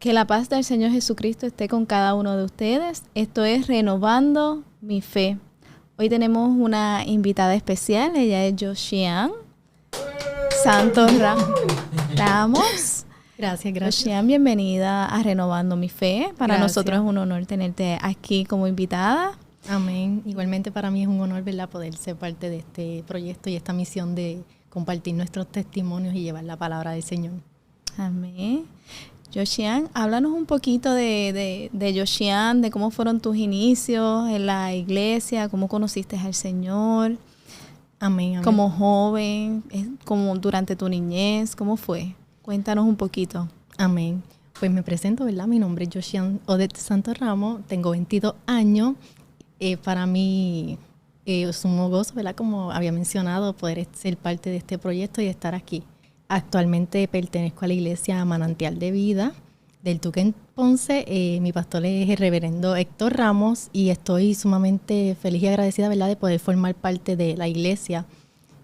Que la paz del Señor Jesucristo esté con cada uno de ustedes. Esto es Renovando mi Fe. Hoy tenemos una invitada especial. Ella es Josiane Santos Ramos. Gracias. Josiane, bienvenida a Renovando mi Fe. Para Gracias. nosotros es un honor tenerte aquí como invitada. Amén. Igualmente para mí es un honor, ¿verdad?, poder ser parte de este proyecto y esta misión de compartir nuestros testimonios y llevar la palabra del Señor. Amén. Josiane, háblanos un poquito de Josiane, de cómo fueron tus inicios en la iglesia, cómo conociste al Señor. Amén. Como joven, como durante tu niñez, ¿cómo fue? Cuéntanos un poquito. Amén. Pues me presento, ¿verdad? Mi nombre es Josiane Odette Santos Ramos, tengo 22 años. Para mí es un gozo, ¿verdad?, como había mencionado, poder ser parte de este proyecto y estar aquí. Actualmente pertenezco a la iglesia Manantial de Vida del Tuque en Ponce. Mi pastor es el reverendo Héctor Ramos y estoy sumamente feliz y agradecida, ¿verdad?, de poder formar parte de la iglesia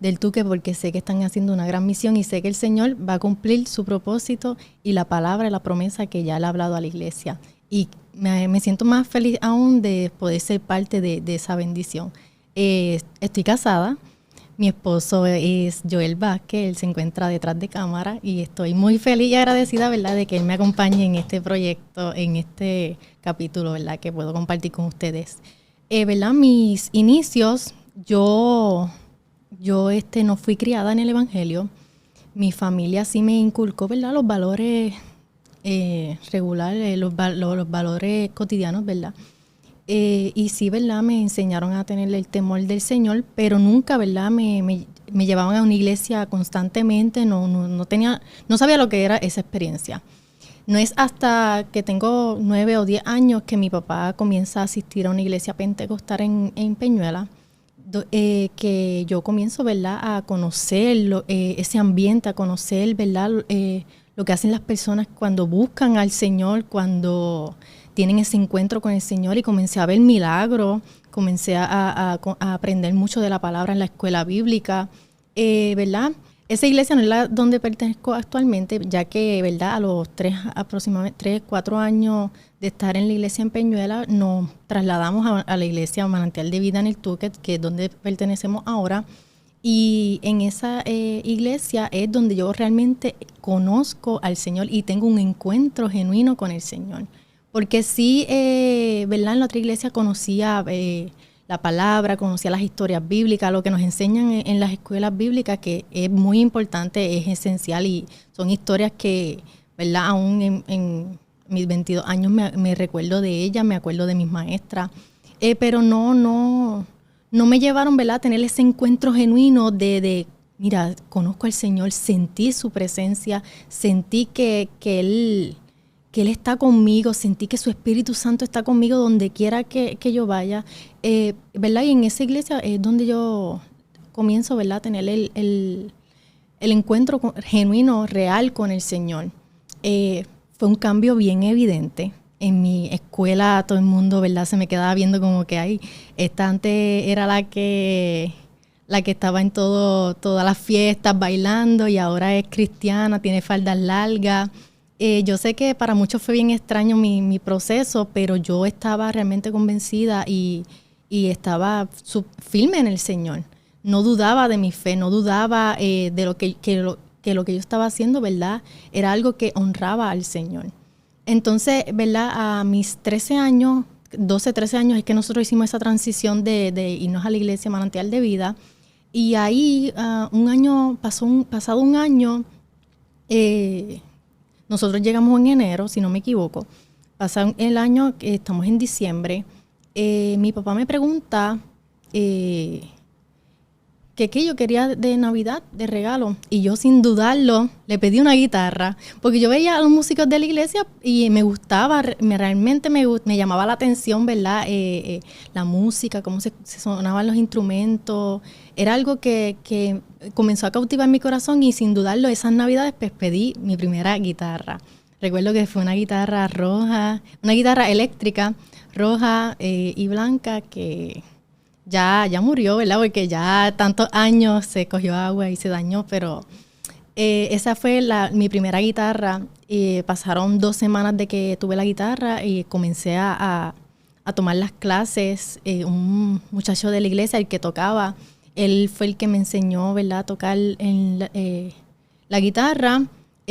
del Tuque, porque sé que están haciendo una gran misión y sé que el Señor va a cumplir su propósito y la palabra, la promesa que ya le ha hablado a la iglesia. Y me siento más feliz aún de poder ser parte de esa bendición. Estoy casada. Mi esposo es Joel Vázquez, él se encuentra detrás de cámara y estoy muy feliz y agradecida, ¿verdad?, de que él me acompañe en este proyecto, en este capítulo, ¿verdad?, que puedo compartir con ustedes. ¿Verdad? Mis inicios, yo no fui criada en el Evangelio. Mi familia sí me inculcó, ¿verdad?, los valores regulares, los valores cotidianos, ¿verdad? Y sí, ¿verdad?, me enseñaron a tener el temor del Señor, pero nunca, ¿verdad?, me llevaban a una iglesia constantemente, no sabía lo que era esa experiencia. No es hasta que tengo 9 o 10 años que mi papá comienza a asistir a una iglesia pentecostal en Peñuela, que yo comienzo, ¿verdad?, a conocer ese ambiente, a conocer, ¿verdad?, lo que hacen las personas cuando buscan al Señor, cuando tienen ese encuentro con el Señor, y comencé a ver milagros, comencé a aprender mucho de la palabra en la escuela bíblica, ¿verdad? Esa iglesia no es la donde pertenezco actualmente, ya que, ¿verdad?, a los aproximadamente 3, 4 años de estar en la iglesia en Peñuela, nos trasladamos a la iglesia Manantial de Vida en el Tuque, que es donde pertenecemos ahora. Y en esa iglesia es donde yo realmente conozco al Señor y tengo un encuentro genuino con el Señor. Porque sí, ¿verdad?, en la otra iglesia conocía la palabra, conocía las historias bíblicas, lo que nos enseñan en las escuelas bíblicas, que es muy importante, es esencial, y son historias que, ¿verdad?, aún en mis 22 años me recuerdo de ellas, me acuerdo de mis maestras, pero no me llevaron, ¿verdad?, a tener ese encuentro genuino de mira, conozco al Señor, sentí su presencia, sentí que Él está conmigo, sentí que su Espíritu Santo está conmigo donde quiera que yo vaya, ¿verdad? Y en esa iglesia es donde yo comienzo, ¿verdad?, a tener el encuentro genuino, real con el Señor. Fue un cambio bien evidente. En mi escuela todo el mundo, ¿verdad?, se me quedaba viendo como que, esta antes era la que estaba en todas las fiestas bailando, y ahora es cristiana, tiene faldas largas. Yo sé que para muchos fue bien extraño mi proceso, pero yo estaba realmente convencida y estaba firme en el Señor. No dudaba de mi fe, no dudaba de lo que yo estaba haciendo, ¿verdad?, era algo que honraba al Señor. Entonces, ¿verdad?, a mis 13 años, 12, 13 años, es que nosotros hicimos esa transición de irnos a la iglesia Manantial de Vida. Y ahí, pasado un año, nosotros llegamos en enero, si no me equivoco. Pasado el año, estamos en diciembre. Mi papá me pregunta qué yo quería de Navidad, de regalo. Y yo, sin dudarlo, le pedí una guitarra. Porque yo veía a los músicos de la iglesia y me gustaba, realmente me llamaba la atención, ¿verdad?, la música, cómo se sonaban los instrumentos. Era algo que comenzó a cautivar mi corazón, y sin dudarlo, esas Navidades pues pedí mi primera guitarra. Recuerdo que fue una guitarra roja, una guitarra eléctrica, roja y blanca, que ya murió, ¿verdad?, porque ya tantos años se cogió agua y se dañó, pero Esa fue mi primera guitarra. Pasaron 2 semanas de que tuve la guitarra y comencé a tomar las clases. Un muchacho de la iglesia, el que tocaba, él fue el que me enseñó, ¿verdad?, a tocar la guitarra.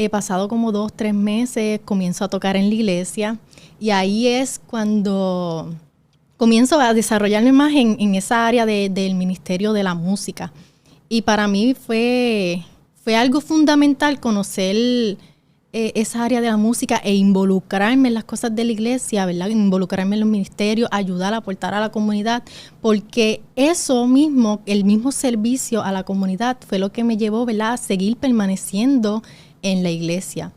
Pasado como 2, 3 meses, comienzo a tocar en la iglesia y ahí es cuando comienzo a desarrollarme más en esa área del ministerio de la música. Y para mí fue algo fundamental conocer esa área de la música e involucrarme en las cosas de la iglesia, ¿verdad? Involucrarme en los ministerios, ayudar, aportar a la comunidad, porque eso mismo, el mismo servicio a la comunidad fue lo que me llevó, ¿verdad?, a seguir permaneciendo en la iglesia.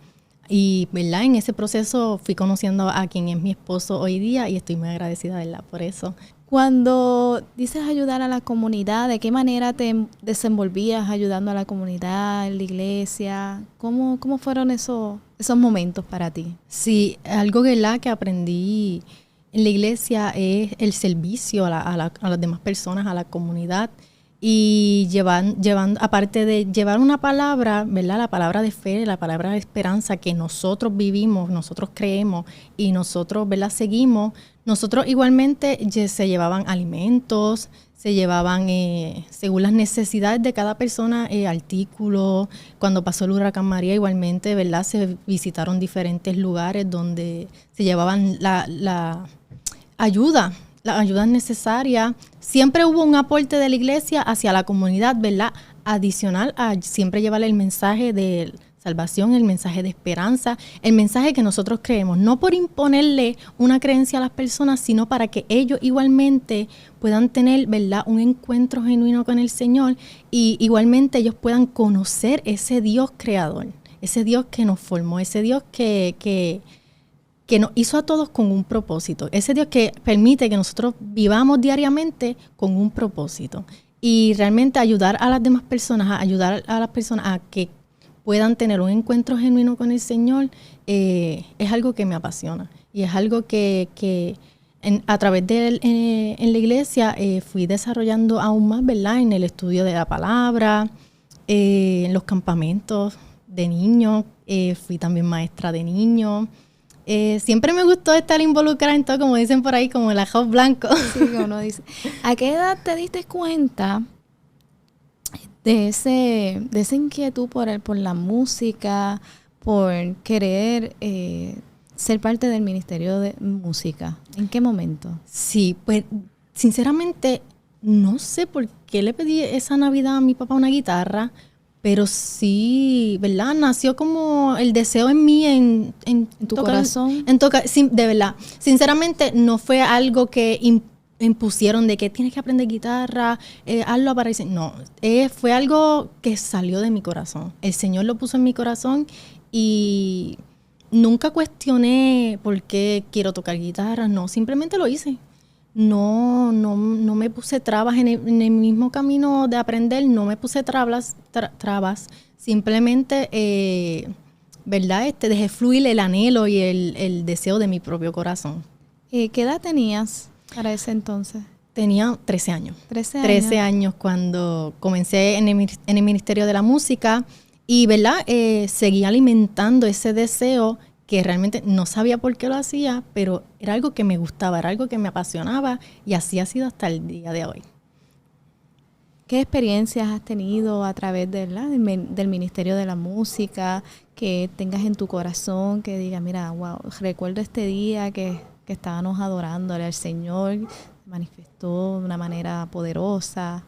Y, ¿verdad?, en ese proceso fui conociendo a quien es mi esposo hoy día y estoy muy agradecida, ¿verdad?, por eso. Cuando dices ayudar a la comunidad, ¿de qué manera te desenvolvías ayudando a la comunidad, en la iglesia? ¿Cómo fueron esos momentos para ti? Sí, algo, ¿verdad?, que aprendí en la iglesia es el servicio a las demás personas, a la comunidad. Y llevando, aparte de llevar una palabra, ¿verdad?, la palabra de fe, la palabra de esperanza que nosotros vivimos, nosotros creemos y nosotros, ¿verdad?, seguimos. Nosotros igualmente se llevaban alimentos, se llevaban, según las necesidades de cada persona, artículos. Cuando pasó el huracán María, igualmente, ¿verdad?, se visitaron diferentes lugares donde se llevaban la ayuda. Las ayudas necesarias. Siempre hubo un aporte de la iglesia hacia la comunidad, ¿verdad?, adicional a siempre llevar el mensaje de salvación, el mensaje de esperanza, el mensaje que nosotros creemos, no por imponerle una creencia a las personas, sino para que ellos igualmente puedan tener, ¿verdad?, un encuentro genuino con el Señor y igualmente ellos puedan conocer ese Dios creador, ese Dios que nos formó, ese Dios que nos hizo a todos con un propósito. Ese Dios que permite que nosotros vivamos diariamente con un propósito. Y realmente ayudar a las demás personas, a ayudar a las personas a que puedan tener un encuentro genuino con el Señor, es algo que me apasiona. Y es algo que a través de en la iglesia fui desarrollando aún más, ¿verdad?, en el estudio de la palabra, en los campamentos de niños, fui también maestra de niños. Siempre me gustó estar involucrada en todo, como dicen por ahí, como el arroz blanco. Sí, como uno dice. ¿A qué edad te diste cuenta de esa inquietud por la música, por querer ser parte del ministerio de música? ¿En qué momento? Sí, pues sinceramente no sé por qué le pedí esa Navidad a mi papá una guitarra, pero sí, ¿verdad?, nació como el deseo en mí en tu corazón. Sí, de verdad. Sinceramente no fue algo que impusieron de que tienes que aprender guitarra, hazlo aparecer. No, fue algo que salió de mi corazón. El Señor lo puso en mi corazón y nunca cuestioné por qué quiero tocar guitarra. No, simplemente lo hice. No me puse trabas en el mismo camino de aprender, no me puse trabas. Simplemente, ¿verdad?, dejé fluir el anhelo y el deseo de mi propio corazón. ¿Qué edad tenías para ese entonces? Tenía 13 años. 13 años. 13 años cuando comencé en el Ministerio de la Música y, ¿verdad?, seguí alimentando ese deseo que realmente no sabía por qué lo hacía, pero era algo que me gustaba, era algo que me apasionaba y así ha sido hasta el día de hoy. ¿Qué experiencias has tenido a través del Ministerio de la Música que tengas en tu corazón, que digas, mira, wow, recuerdo este día que estábamos adorándole al Señor, se manifestó de una manera poderosa?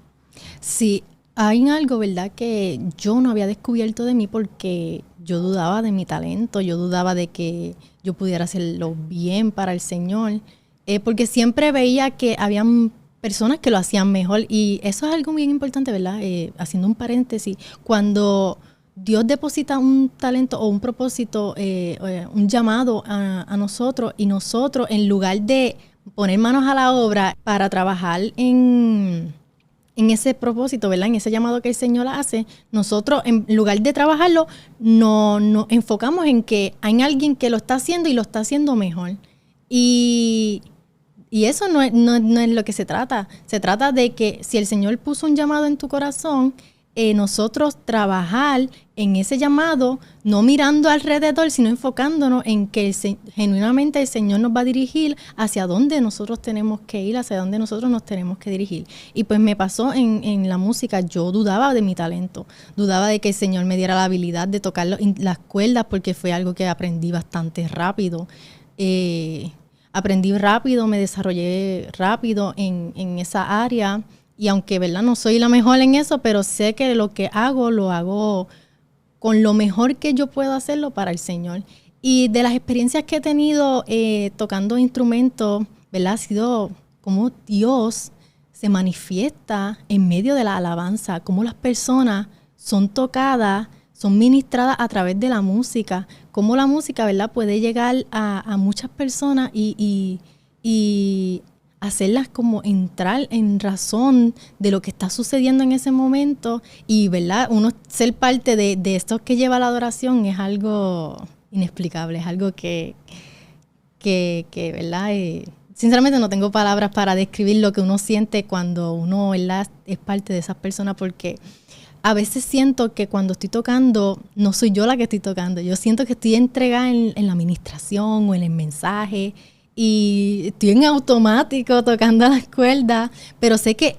Sí, hay algo, ¿verdad?, que yo no había descubierto de mí porque yo dudaba de mi talento, yo dudaba de que yo pudiera hacerlo bien para el Señor, porque siempre veía que habían personas que lo hacían mejor y eso es algo bien importante, ¿verdad? Haciendo un paréntesis, cuando Dios deposita un talento o un propósito, un llamado a nosotros y nosotros en lugar de poner manos a la obra para trabajar en ese propósito, ¿verdad?, en ese llamado que el Señor hace, nosotros en lugar de trabajarlo, nos enfocamos en que hay alguien que lo está haciendo y lo está haciendo mejor. Y eso no es lo que se trata. Se trata de que si el Señor puso un llamado en tu corazón, nosotros trabajar en ese llamado, no mirando alrededor, sino enfocándonos en que genuinamente el Señor nos va a dirigir hacia dónde nosotros tenemos que ir, hacia dónde nosotros nos tenemos que dirigir. Y pues me pasó en la música, yo dudaba de mi talento, dudaba de que el Señor me diera la habilidad de tocar las cuerdas, porque fue algo que aprendí bastante rápido. Aprendí rápido, me desarrollé rápido en esa área. Y aunque, ¿verdad?, no soy la mejor en eso, pero sé que lo hago con lo mejor que yo puedo hacerlo para el Señor. Y de las experiencias que he tenido tocando instrumentos, ¿verdad?, ha sido como Dios se manifiesta en medio de la alabanza, cómo las personas son tocadas, son ministradas a través de la música, cómo la música, ¿verdad?, puede llegar a muchas personas y hacerlas como entrar en razón de lo que está sucediendo en ese momento y, ¿verdad?, uno ser parte de esto que lleva la adoración es algo inexplicable, es algo que ¿verdad?, sinceramente no tengo palabras para describir lo que uno siente cuando uno, ¿verdad?, es parte de esas personas, porque a veces siento que cuando estoy tocando, no soy yo la que estoy tocando, yo siento que estoy entregada en la administración o en el mensaje, y estoy en automático tocando las cuerdas, pero sé que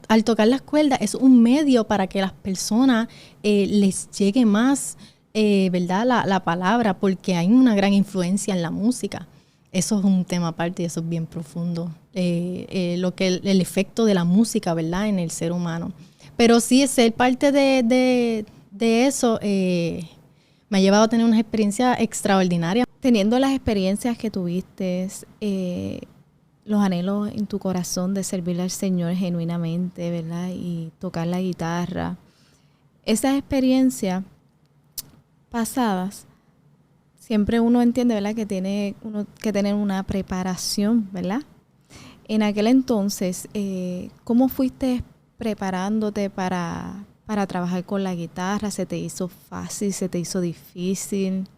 al tocar las cuerdas es un medio para que las personas les llegue más, ¿verdad?, la palabra, porque hay una gran influencia en la música. Eso es un tema aparte y eso es bien profundo, lo que el efecto de la música, ¿verdad?, en el ser humano. Pero sí, ser parte de eso me ha llevado a tener una experiencia extraordinaria. Teniendo las experiencias que tuviste, los anhelos en tu corazón de servirle al Señor genuinamente, ¿verdad?, y tocar la guitarra, esas experiencias pasadas, siempre uno entiende, ¿verdad?, que tiene uno que tener una preparación, ¿verdad? En aquel entonces, ¿cómo fuiste preparándote para trabajar con la guitarra? ¿Se te hizo fácil? ¿Se te hizo difícil?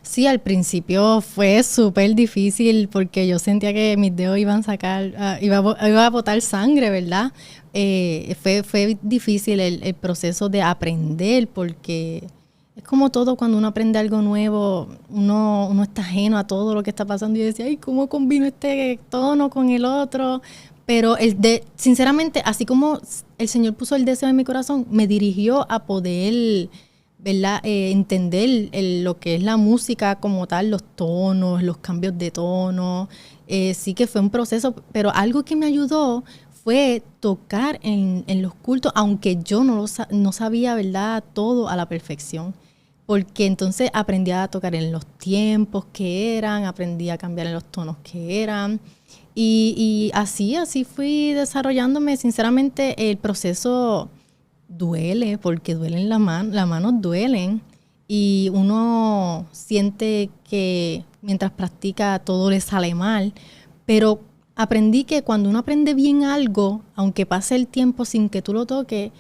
Sí, al principio fue súper difícil porque yo sentía que mis dedos iban a sacar, iba a botar sangre, ¿verdad? Fue difícil el proceso de aprender, porque es como todo, cuando uno aprende algo nuevo, uno está ajeno a todo lo que está pasando y decía, ay, ¿cómo combino este tono con el otro? Pero sinceramente, así como el Señor puso el deseo en mi corazón, me dirigió a poder, ¿verdad?, entender lo que es la música como tal, los tonos, los cambios de tono. Sí que fue un proceso, pero algo que me ayudó fue tocar en los cultos, aunque yo no sabía, ¿verdad?, todo a la perfección. Porque entonces aprendí a tocar en los tiempos que eran, aprendí a cambiar en los tonos que eran. Y así fui desarrollándome. Sinceramente, el proceso duele, porque duelen las manos duelen, y uno siente que mientras practica todo le sale mal, pero aprendí que cuando uno aprende bien algo, aunque pase el tiempo sin que tú lo toques,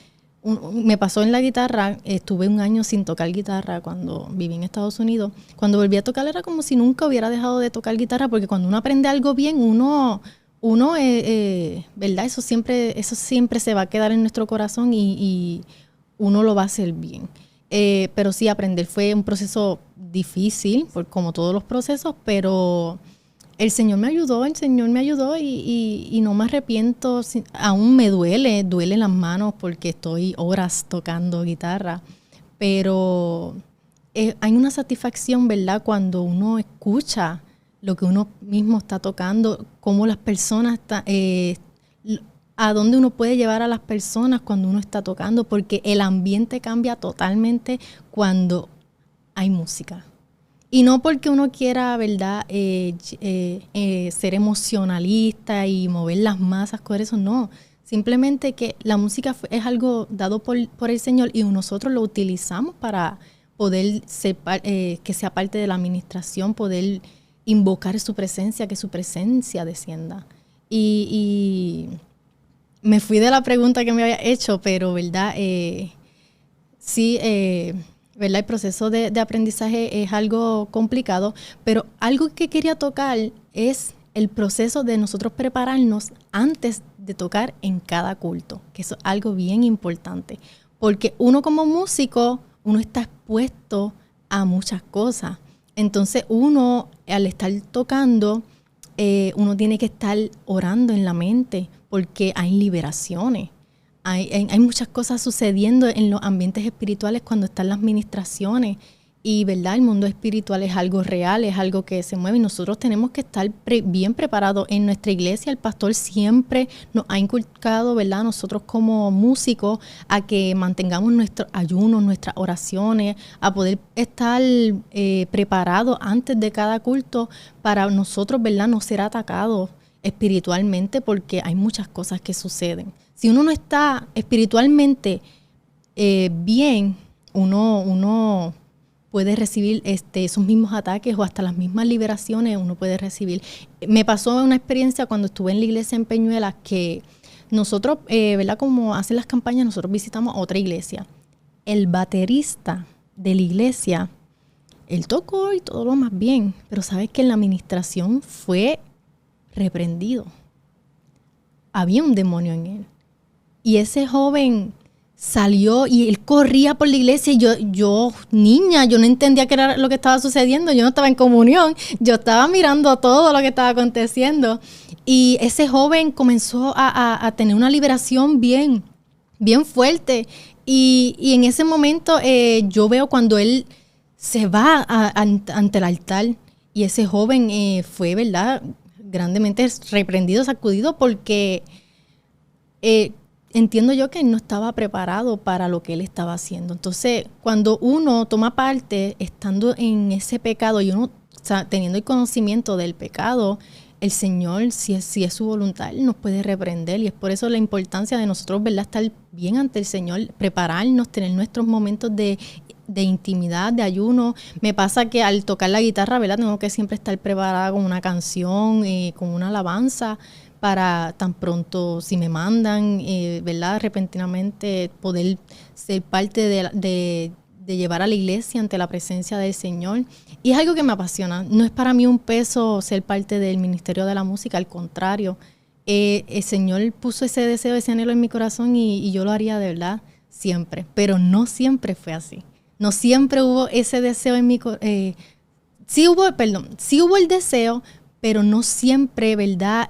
me pasó en la guitarra, estuve 1 año sin tocar guitarra cuando viví en Estados Unidos. Cuando volví a tocar era como si nunca hubiera dejado de tocar guitarra, porque cuando uno aprende algo bien, uno ¿verdad? Eso siempre se va a quedar en nuestro corazón y uno lo va a hacer bien. Pero sí, aprender fue un proceso difícil, como todos los procesos, pero el Señor me ayudó y no me arrepiento. Aún me duelen las manos porque estoy horas tocando guitarra, pero hay una satisfacción, ¿verdad?, cuando uno escucha lo que uno mismo está tocando, cómo las personas a dónde uno puede llevar a las personas cuando uno está tocando, porque el ambiente cambia totalmente cuando hay música. Y no porque uno quiera, ¿verdad?, ser emocionalista y mover las masas con eso, no. Simplemente que la música es algo dado por el Señor y nosotros lo utilizamos para poder que sea parte de la administración, poder invocar su presencia, que su presencia descienda. Y me fui de la pregunta que me había hecho, pero, ¿verdad?, sí, ¿verdad?, el proceso de aprendizaje es algo complicado, pero algo que quería tocar es el proceso de nosotros prepararnos antes de tocar en cada culto, que eso es algo bien importante, porque uno como músico, uno está expuesto a muchas cosas. Entonces uno, al estar tocando, uno tiene que estar orando en la mente porque hay liberaciones. Hay muchas cosas sucediendo en los ambientes espirituales cuando están las ministraciones. Y, ¿verdad? El mundo espiritual es algo real, es algo que se mueve y nosotros tenemos que estar bien preparados. En nuestra iglesia el pastor siempre nos ha inculcado, ¿verdad? Nosotros como músicos a que mantengamos nuestros ayunos, nuestras oraciones, a poder estar preparados antes de cada culto para nosotros, ¿verdad? No ser atacados espiritualmente porque hay muchas cosas que suceden. Si uno no está espiritualmente bien, uno puede recibir esos mismos ataques o hasta las mismas liberaciones uno puede recibir. Me pasó una experiencia cuando estuve en la iglesia en Peñuelas que nosotros, ¿verdad? Como hacen las campañas, nosotros visitamos otra iglesia. El baterista de la iglesia, él tocó y todo lo más bien, pero sabes que en la administración fue reprendido. Había un demonio en él. Y ese joven salió y él corría por la iglesia y yo niña, yo no entendía qué era lo que estaba sucediendo, yo no estaba en comunión, yo estaba mirando todo lo que estaba aconteciendo y ese joven comenzó a tener una liberación bien fuerte y en ese momento yo veo cuando él se va ante el altar y ese joven fue, ¿verdad?, grandemente reprendido, sacudido porque entiendo yo que él no estaba preparado para lo que él estaba haciendo. Entonces, cuando uno toma parte, estando en ese pecado y uno teniendo el conocimiento del pecado, el Señor, si es su voluntad, Él nos puede reprender. Y es por eso la importancia de nosotros, ¿verdad?, estar bien ante el Señor, prepararnos, tener nuestros momentos de intimidad, de ayuno. Me pasa que al tocar la guitarra, ¿verdad?, tengo que siempre estar preparada con una canción, con una alabanza, para tan pronto si me mandan, ¿verdad?, repentinamente poder ser parte de llevar a la iglesia ante la presencia del Señor. Y es algo que me apasiona. No es para mí un peso ser parte del ministerio de la música, al contrario. El Señor puso ese deseo, ese anhelo en mi corazón y yo lo haría de verdad siempre. Pero no siempre fue así. No siempre hubo ese deseo en mi corazón. Sí hubo el deseo, pero no siempre, ¿verdad?,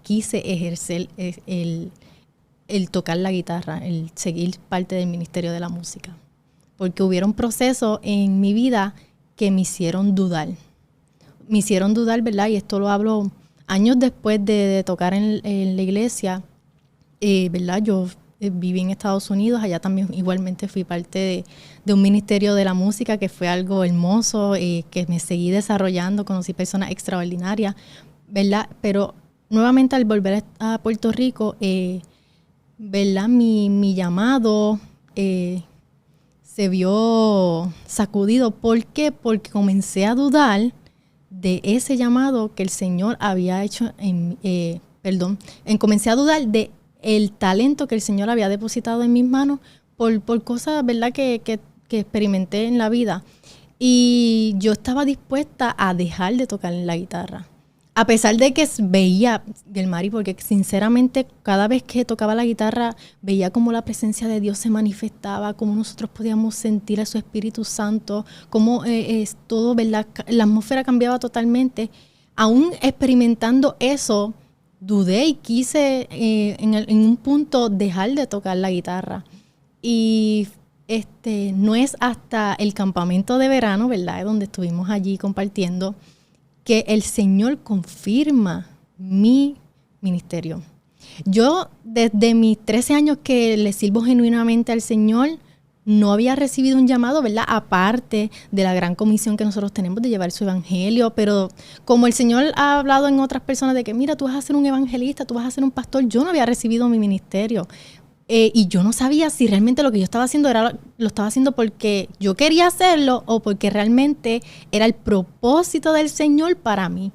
quise ejercer el tocar la guitarra, el seguir parte del ministerio de la música. Porque hubieron procesos en mi vida que me hicieron dudar. Me hicieron dudar, ¿verdad? Y esto lo hablo años después de tocar en la iglesia, ¿verdad? Yo viví en Estados Unidos, allá también igualmente fui parte de un ministerio de la música que fue algo hermoso, que me seguí desarrollando, conocí personas extraordinarias, ¿verdad? Pero nuevamente al volver a Puerto Rico, ¿verdad?, mi llamado se vio sacudido. ¿Por qué? Porque comencé a dudar de ese llamado que el Señor había hecho comencé a dudar de el talento que el Señor había depositado en mis manos por cosas, ¿verdad?, que experimenté en la vida. Y yo estaba dispuesta a dejar de tocar la guitarra. A pesar de que veía, Gelmari, porque sinceramente cada vez que tocaba la guitarra veía cómo la presencia de Dios se manifestaba, cómo nosotros podíamos sentir a su Espíritu Santo, cómo todo, ¿verdad?, la atmósfera cambiaba totalmente. Aún experimentando eso, dudé y quise en un punto dejar de tocar la guitarra. Y no es hasta el campamento de verano, ¿verdad?, donde estuvimos allí compartiendo, que el Señor confirma mi ministerio. Yo desde mis 13 años que le sirvo genuinamente al Señor, no había recibido un llamado, ¿verdad?, aparte de la gran comisión que nosotros tenemos de llevar su evangelio, pero como el Señor ha hablado en otras personas de que, mira, tú vas a ser un evangelista, tú vas a ser un pastor, yo no había recibido mi ministerio. Y yo no sabía si realmente lo que yo estaba haciendo lo estaba haciendo porque yo quería hacerlo o porque realmente era el propósito del Señor para mí.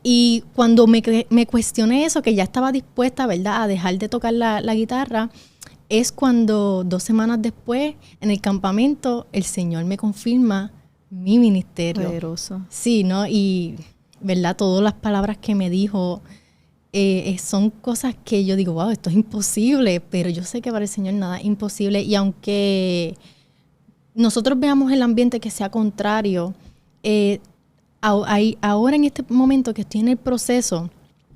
Y cuando me cuestioné eso, que ya estaba dispuesta, ¿verdad?, a dejar de tocar la guitarra, es cuando 2 semanas después, en el campamento, el Señor me confirma mi ministerio. Poderoso. Sí, ¿no? Y, ¿verdad?, todas las palabras que me dijo, son cosas que yo digo, wow, esto es imposible, pero yo sé que para el Señor nada es imposible. Y aunque nosotros veamos el ambiente que sea contrario, ahora en este momento que estoy en el proceso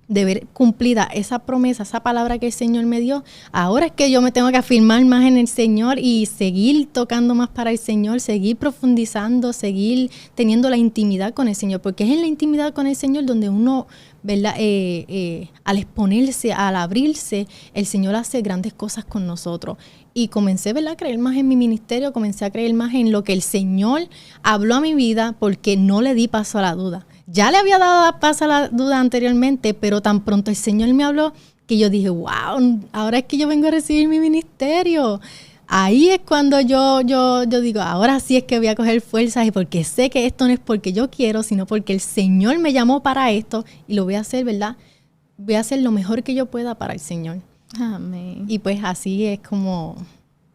de ver cumplida esa promesa, esa palabra que el Señor me dio, ahora es que yo me tengo que afirmar más en el Señor y seguir tocando más para el Señor, seguir profundizando, seguir teniendo la intimidad con el Señor, porque es en la intimidad con el Señor donde uno, ¿verdad? Al exponerse, al abrirse, el Señor hace grandes cosas con nosotros. Y comencé, ¿verdad?, a creer más en mi ministerio, comencé a creer más en lo que el Señor habló a mi vida, porque no le di paso a la duda. Ya le había dado paso a la duda anteriormente, pero tan pronto el Señor me habló que yo dije, wow, ahora es que yo vengo a recibir mi ministerio. Ahí es cuando yo digo, ahora sí es que voy a coger fuerzas, y porque sé que esto no es porque yo quiero, sino porque el Señor me llamó para esto y lo voy a hacer, ¿verdad? Voy a hacer lo mejor que yo pueda para el Señor. Amén. Y pues así es como,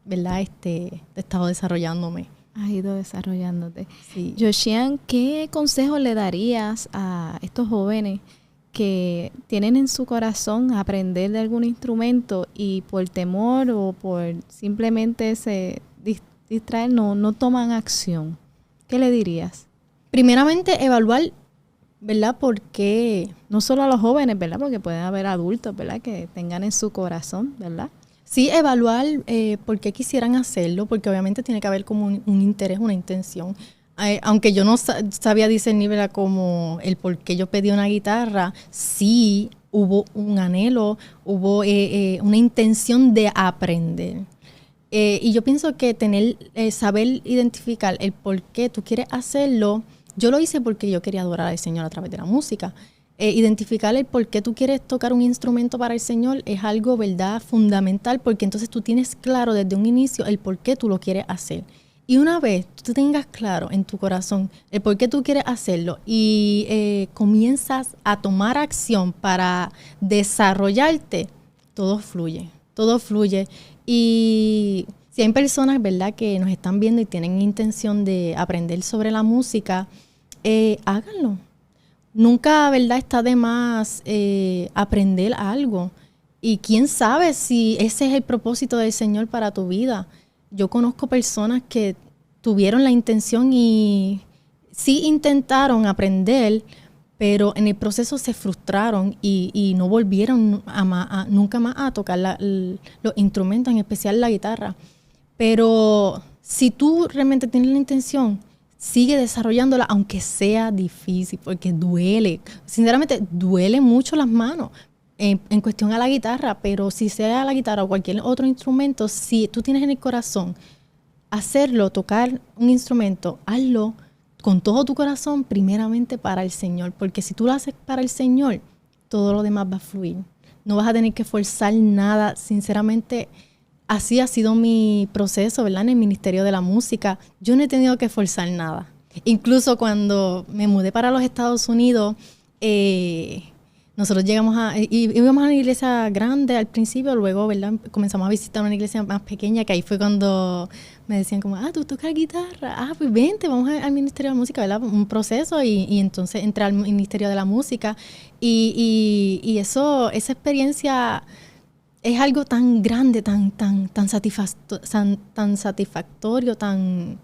¿verdad? He estado desarrollándome. Has ido desarrollándote. Sí. Joshian, ¿qué consejo le darías a estos jóvenes que tienen en su corazón aprender de algún instrumento y por temor o por simplemente se distraen, no toman acción? ¿Qué le dirías? Primeramente, evaluar, ¿verdad? Porque no solo a los jóvenes, ¿verdad? Porque pueden haber adultos, ¿verdad? Que tengan en su corazón, ¿verdad? sí, evaluar por qué quisieran hacerlo, porque obviamente tiene que haber como un interés, una intención. Aunque yo no sabía discernir, ¿verdad?, como el por qué yo pedí una guitarra, sí hubo un anhelo, hubo una intención de aprender. Y yo pienso que saber identificar el por qué tú quieres hacerlo, yo lo hice porque yo quería adorar al Señor a través de la música. Identificar el por qué tú quieres tocar un instrumento para el Señor es algo, ¿verdad?, fundamental, porque entonces tú tienes claro desde un inicio el por qué tú lo quieres hacer. Y una vez tú tengas claro en tu corazón el por qué tú quieres hacerlo y comienzas a tomar acción para desarrollarte, todo fluye, todo fluye. Y si hay personas, ¿verdad?, que nos están viendo y tienen intención de aprender sobre la música, háganlo. Nunca, ¿verdad?, está de más aprender algo. Y quién sabe si ese es el propósito del Señor para tu vida. Yo conozco personas que tuvieron la intención y sí intentaron aprender, pero en el proceso se frustraron y no volvieron nunca más a tocar los instrumentos, en especial la guitarra. Pero si tú realmente tienes la intención, sigue desarrollándola, aunque sea difícil, porque duele. Sinceramente, duele mucho las manos en cuestión a la guitarra, pero si sea la guitarra o cualquier otro instrumento, si tú tienes en el corazón hacerlo, tocar un instrumento, hazlo con todo tu corazón, primeramente para el Señor, porque si tú lo haces para el Señor, todo lo demás va a fluir. No vas a tener que forzar nada. Sinceramente, así ha sido mi proceso, ¿verdad?, en el Ministerio de la Música. Yo no he tenido que forzar nada. Incluso cuando me mudé para los Estados Unidos, nosotros íbamos a una iglesia grande al principio, luego, ¿verdad?, comenzamos a visitar una iglesia más pequeña, que ahí fue cuando me decían como, tú tocas guitarra, pues vente, vamos al Ministerio de la Música, ¿verdad? Un proceso, y entonces entré al Ministerio de la Música, y esa experiencia es algo tan grande, tan satisfactorio, tan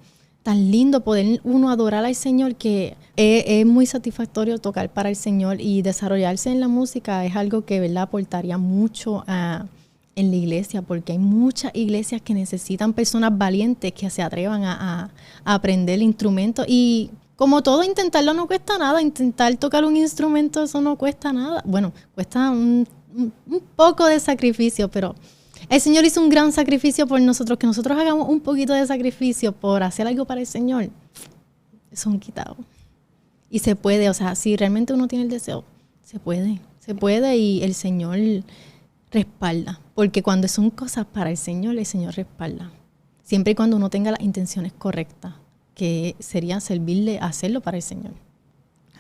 lindo poder uno adorar al Señor, que es muy satisfactorio tocar para el Señor, y desarrollarse en la música es algo que, ¿verdad?, aportaría mucho en la iglesia, porque hay muchas iglesias que necesitan personas valientes que se atrevan a aprender el instrumento. Y como todo, intentarlo no cuesta nada. Intentar tocar un instrumento, eso no cuesta nada. Bueno, cuesta un poco de sacrificio, pero el Señor hizo un gran sacrificio por nosotros. Que nosotros hagamos un poquito de sacrificio por hacer algo para el Señor, eso es un quitado. Y se puede, o sea, si realmente uno tiene el deseo, se puede, y el Señor respalda. Porque cuando son cosas para el Señor respalda. Siempre y cuando uno tenga las intenciones correctas, que sería servirle, hacerlo para el Señor.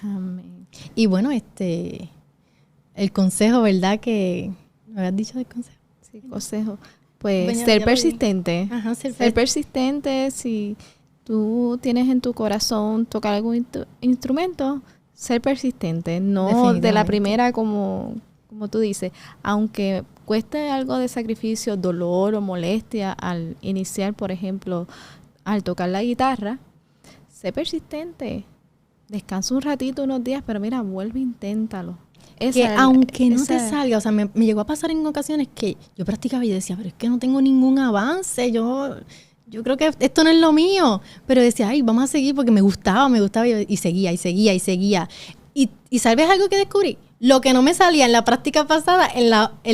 Amén. Y bueno, el consejo, ¿verdad?, que me habías dicho del consejo. Sí, consejo. Pues Bueno, ser persistente. Ajá, ser persistente. Si tú tienes en tu corazón tocar algún instrumento, ser persistente. No de la primera como como tú dices, aunque cueste algo de sacrificio, dolor o molestia al iniciar, por ejemplo, al tocar la guitarra, sé persistente. Descansa un ratito, unos días, pero mira, vuelve e inténtalo. Aunque no te salga, o sea, me llegó a pasar en ocasiones que yo practicaba y decía, pero es que no tengo ningún avance, yo creo que esto no es lo mío, pero decía, ay, vamos a seguir porque me gustaba y seguía. Y ¿sabes algo que descubrí? Lo que no me salía en la práctica pasada, en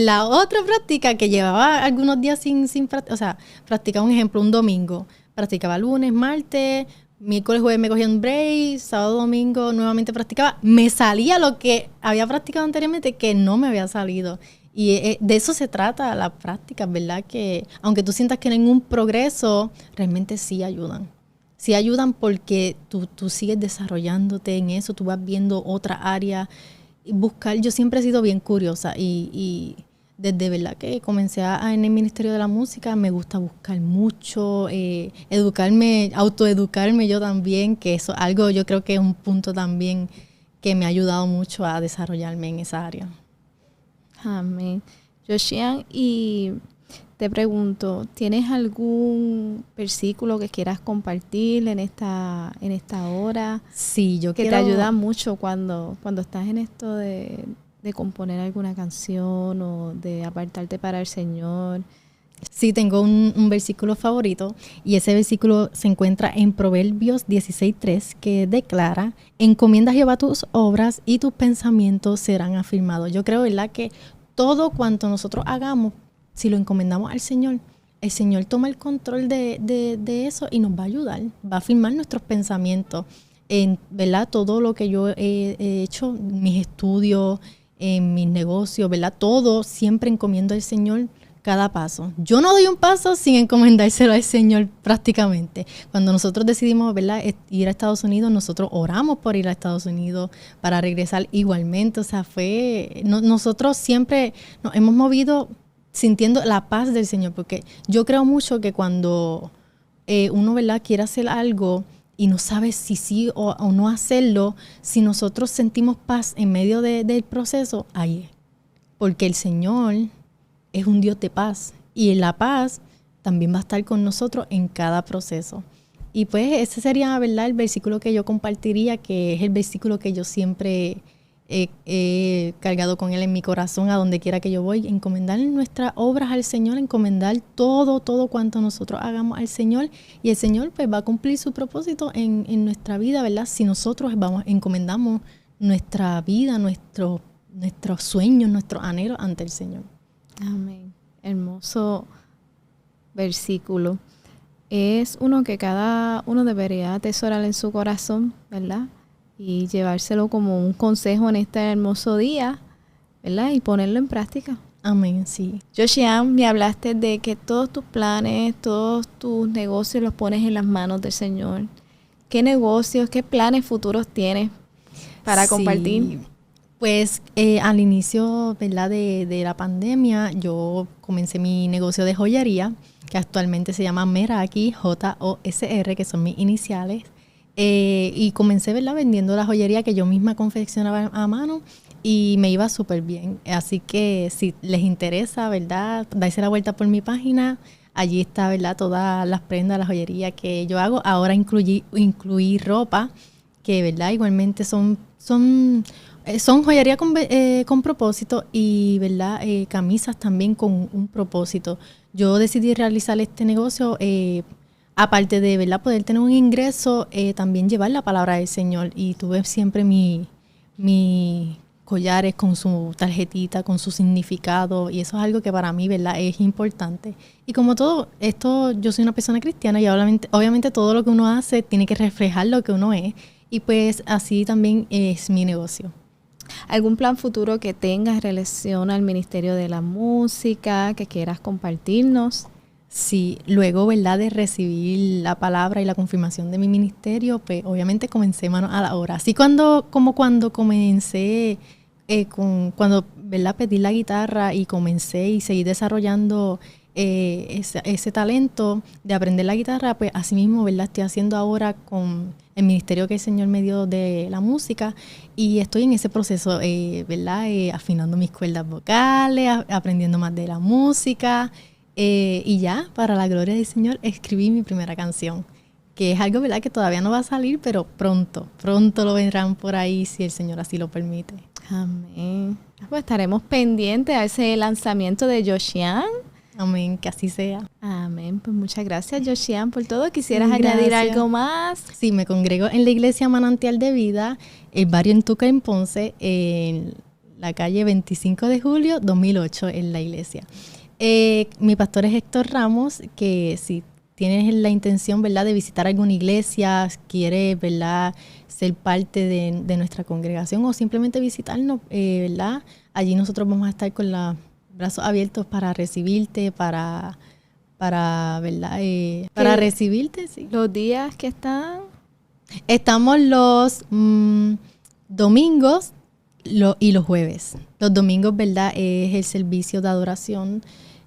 la otra práctica que llevaba algunos días sin practicar, o sea, practicaba un ejemplo, un domingo, practicaba lunes, martes, miércoles, jueves me cogía un break, sábado, domingo nuevamente practicaba. Me salía lo que había practicado anteriormente que no me había salido. Y de eso se trata la práctica, ¿verdad? Que aunque tú sientas que no hay ningún progreso, realmente sí ayudan. Sí ayudan porque tú sigues desarrollándote en eso, tú vas viendo otra área. Yo siempre he sido bien curiosa y desde verdad que comencé en el Ministerio de la Música, me gusta buscar mucho, autoeducarme yo también, que eso algo yo creo que es un punto también que me ha ayudado mucho a desarrollarme en esa área. Amén. Joshian, y te pregunto, ¿tienes algún versículo que quieras compartir en esta hora? Sí, que te ayuda mucho cuando estás en esto de componer alguna canción o de apartarte para el Señor. Sí, tengo un versículo favorito y ese versículo se encuentra en Proverbios 16:3 que declara: encomienda a Jehová tus obras y tus pensamientos serán afirmados. Yo creo, ¿verdad?, que todo cuanto nosotros hagamos, si lo encomendamos al Señor, el Señor toma el control de eso y nos va a ayudar, va a afirmar nuestros pensamientos. ¿Verdad? Todo lo que yo he hecho, mis estudios, en mis negocios, ¿verdad? Todo siempre encomiendo al Señor cada paso. Yo no doy un paso sin encomendárselo al Señor prácticamente. Cuando nosotros decidimos, ¿verdad?, ir a Estados Unidos, nosotros oramos por ir a Estados Unidos para regresar igualmente. O sea, nosotros siempre nos hemos movido sintiendo la paz del Señor, porque yo creo mucho que cuando uno, ¿verdad?, quiere hacer algo y no sabe si sí o no hacerlo, si nosotros sentimos paz en medio del proceso, ahí es. Porque el Señor es un Dios de paz y la paz también va a estar con nosotros en cada proceso. Y pues ese sería, ¿verdad?, el versículo que yo compartiría, que es el versículo que yo siempre he cargado con él en mi corazón a donde quiera que yo voy. Encomendar nuestras obras al Señor, encomendar todo cuanto nosotros hagamos al Señor, y el Señor pues va a cumplir su propósito en nuestra vida, ¿verdad? Si nosotros encomendamos nuestra vida, nuestros sueños, nuestros anhelos ante el Señor. Amén. Hermoso versículo. Es uno que cada uno debería atesorar en su corazón, ¿verdad? Y llevárselo como un consejo en este hermoso día, ¿verdad? Y ponerlo en práctica. Amén, sí. Joshian, me hablaste de que todos tus planes, todos tus negocios los pones en las manos del Señor. ¿Qué negocios, qué planes futuros tienes para compartir? Pues al inicio, ¿verdad?, de la pandemia, yo comencé mi negocio de joyería, que actualmente se llama Meraki, Josr, que son mis iniciales. Y comencé, ¿verdad?, vendiendo la joyería que yo misma confeccionaba a mano y me iba súper bien. Así que si les interesa, ¿verdad?, darse la vuelta por mi página. Allí está, ¿verdad?, todas las prendas, la joyería que yo hago. Ahora incluí ropa, que, ¿verdad?, igualmente son joyería con propósito y, ¿verdad?, camisas también con un propósito. Yo decidí realizar este negocio aparte de, ¿verdad?, poder tener un ingreso, también llevar la palabra del Señor. Y tuve siempre mis collares con su tarjetita, con su significado, y eso es algo que para mí, ¿verdad?, es importante. Y como todo esto, yo soy una persona cristiana y obviamente todo lo que uno hace tiene que reflejar lo que uno es, y pues así también es mi negocio. ¿Algún plan futuro que tengas en relación al Ministerio de la Música que quieras compartirnos? Sí, luego, ¿verdad?, de recibir la palabra y la confirmación de mi ministerio, pues obviamente comencé mano a la obra. Así cuando comencé, cuando, ¿verdad?, pedí la guitarra y comencé y seguí desarrollando ese talento de aprender la guitarra, pues así mismo, ¿verdad? Estoy haciendo ahora con el ministerio que el Señor me dio de la música y estoy en ese proceso, ¿verdad? Afinando mis cuerdas vocales, aprendiendo más de la música y ya, para la gloria del Señor, escribí mi primera canción, que es algo, ¿verdad?, que todavía no va a salir, pero pronto lo vendrán por ahí si el Señor así lo permite. Amén. Pues estaremos pendientes a ese lanzamiento de Joshian. Amén, que así sea. Amén. Pues muchas gracias, Joshian, por todo. ¿Quisieras añadir algo más? Sí, me congrego en la iglesia Manantial de Vida, el barrio Entuca en Ponce, en la calle 25 de julio, 2008, en la iglesia. Mi pastor es Héctor Ramos, que si tienes la intención, ¿verdad?, de visitar alguna iglesia, quieres, ¿verdad?, ser parte de nuestra congregación o simplemente visitarnos, ¿verdad?, allí nosotros vamos a estar con los brazos abiertos para recibirte, para ¿verdad?, para recibirte, sí. ¿Los días que están? Estamos los domingos y los jueves. Los domingos, ¿verdad?, es el servicio de adoración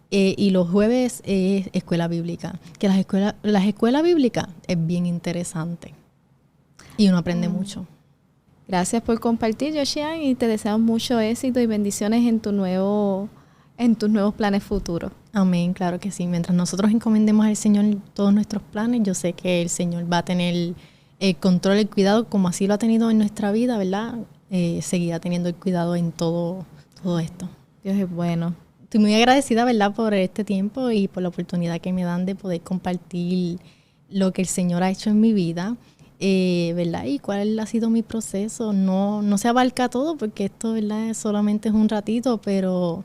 y los jueves es escuela bíblica. Que las escuelas bíblicas es bien interesante y uno aprende mucho. Gracias por compartir, Joshian, y te deseamos mucho éxito y bendiciones en tus nuevos planes futuros. Amén, claro que sí. Mientras nosotros encomendemos al Señor todos nuestros planes, yo sé que el Señor va a tener el control, el cuidado, como así lo ha tenido en nuestra vida, ¿verdad? Seguirá teniendo el cuidado en todo esto. Dios es bueno. Estoy muy agradecida, ¿verdad?, por este tiempo y por la oportunidad que me dan de poder compartir lo que el Señor ha hecho en mi vida, ¿verdad? Y cuál ha sido mi proceso. No se abarca todo porque esto, ¿verdad?, solamente es un ratito, pero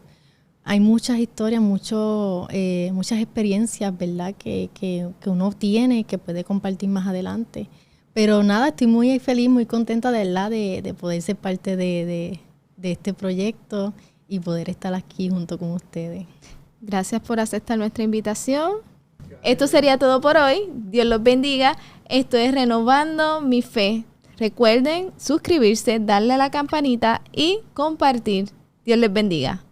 hay muchas historias, muchas experiencias, ¿verdad?, que uno tiene, que puede compartir más adelante. Pero nada, estoy muy feliz, muy contenta, ¿verdad?, de poder ser parte de este proyecto y poder estar aquí junto con ustedes. Gracias por aceptar nuestra invitación. Esto sería todo por hoy. Dios los bendiga. Esto es Renovando mi Fe. Recuerden suscribirse, darle a la campanita y compartir. Dios les bendiga.